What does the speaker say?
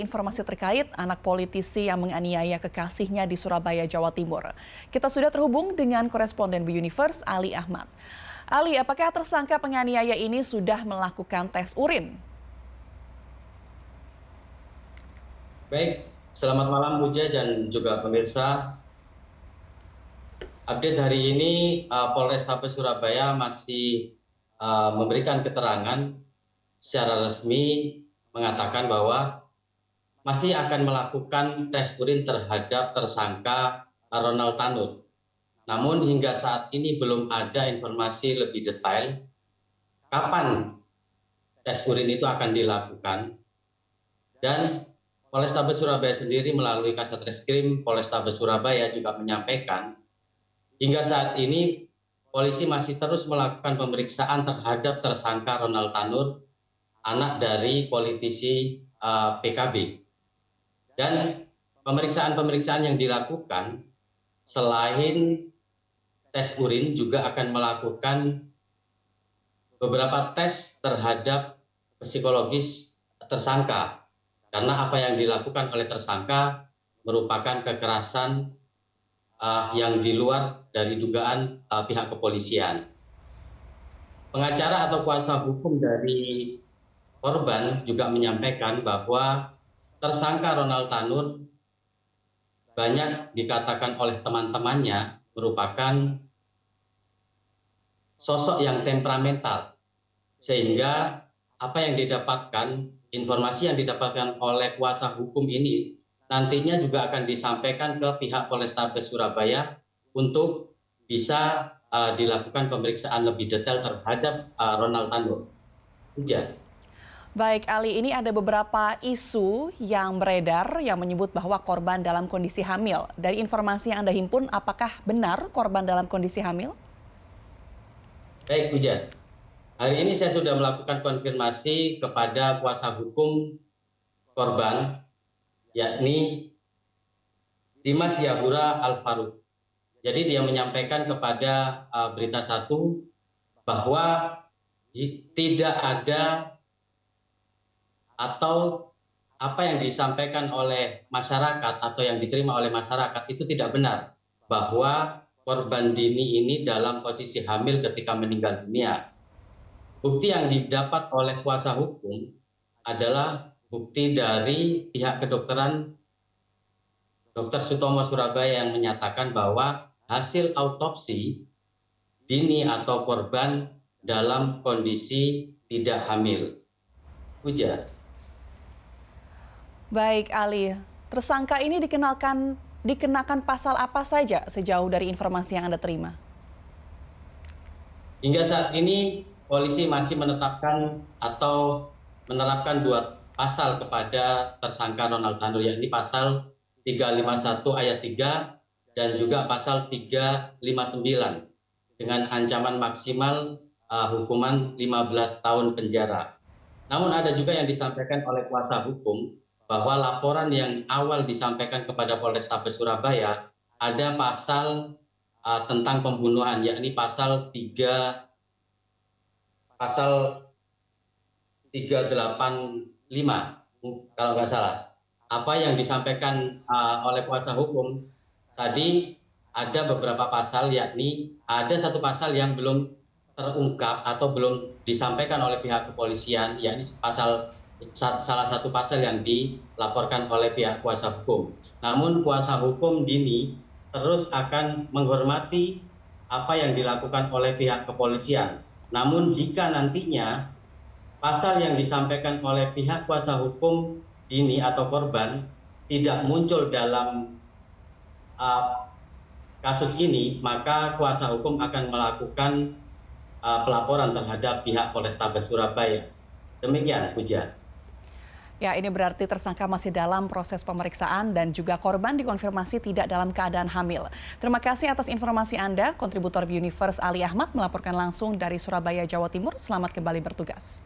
Informasi terkait anak politisi yang menganiaya kekasihnya di Surabaya, Jawa Timur. Kita sudah terhubung dengan koresponden Universe Ali Ahmad. Ali, apakah tersangka penganiaya ini sudah melakukan tes urin? Baik, selamat malam Puja dan juga pemirsa. Update hari ini, Polrestabes Surabaya masih memberikan keterangan secara resmi mengatakan bahwa masih akan melakukan tes urin terhadap tersangka Ronald Tanur. Namun hingga saat ini belum ada informasi lebih detail kapan tes urin itu akan dilakukan. Dan Polrestabes Surabaya sendiri melalui Kasat Reskrim Polrestabes Surabaya juga menyampaikan hingga saat ini polisi masih terus melakukan pemeriksaan terhadap tersangka Ronald Tanur, anak dari politisi PKB. Dan pemeriksaan-pemeriksaan yang dilakukan selain tes urin juga akan melakukan beberapa tes terhadap psikologis tersangka. Karena apa yang dilakukan oleh tersangka merupakan kekerasan yang di luar dari dugaan pihak kepolisian. Pengacara atau kuasa hukum dari korban juga menyampaikan bahwa tersangka Ronald Tanur banyak dikatakan oleh teman-temannya merupakan sosok yang temperamental, sehingga apa yang didapatkan, informasi yang didapatkan oleh kuasa hukum ini nantinya juga akan disampaikan ke pihak Polrestabes Surabaya untuk bisa dilakukan pemeriksaan lebih detail terhadap Ronald Tanur. Hujan. Baik, Ali, ini ada beberapa isu yang beredar yang menyebut bahwa korban dalam kondisi hamil. Dari informasi yang Anda himpun, apakah benar korban dalam kondisi hamil? Baik, Hujan. Hari ini saya sudah melakukan konfirmasi kepada kuasa hukum korban, yakni Dimas Yahura Al-Faruq. Jadi dia menyampaikan kepada Berita Satu bahwa tidak ada atau apa yang disampaikan oleh masyarakat atau yang diterima oleh masyarakat itu tidak benar, bahwa korban Dini ini dalam posisi hamil ketika meninggal dunia. Bukti yang didapat oleh kuasa hukum adalah bukti dari pihak kedokteran Dr. Sutomo Surabaya yang menyatakan bahwa hasil autopsi Dini atau korban dalam kondisi tidak hamil. Puja. Baik, Ali. Tersangka ini dikenakan pasal apa saja sejauh dari informasi yang Anda terima? Hingga saat ini polisi masih menetapkan atau menerapkan dua pasal kepada tersangka Ronald Tanur, yakni pasal 351 ayat 3 dan juga pasal 359 dengan ancaman maksimal hukuman 15 tahun penjara. Namun ada juga yang disampaikan oleh kuasa hukum bahwa laporan yang awal disampaikan kepada Polrestabes Surabaya ada pasal tentang pembunuhan, yakni pasal 385 kalau nggak salah. Apa yang disampaikan oleh kuasa hukum tadi ada beberapa pasal, yakni ada satu pasal yang belum terungkap atau belum disampaikan oleh pihak kepolisian, yakni salah satu pasal yang dilaporkan oleh pihak kuasa hukum. Namun kuasa hukum Dini terus akan menghormati apa yang dilakukan oleh pihak kepolisian. Namun jika nantinya pasal yang disampaikan oleh pihak kuasa hukum Dini atau korban tidak muncul dalam kasus ini, maka kuasa hukum akan melakukan pelaporan terhadap pihak Polrestabes Surabaya. Demikian, Puja. Ya, ini berarti tersangka masih dalam proses pemeriksaan dan juga korban dikonfirmasi tidak dalam keadaan hamil. Terima kasih atas informasi Anda, kontributor Universe Ali Ahmad melaporkan langsung dari Surabaya, Jawa Timur. Selamat kembali bertugas.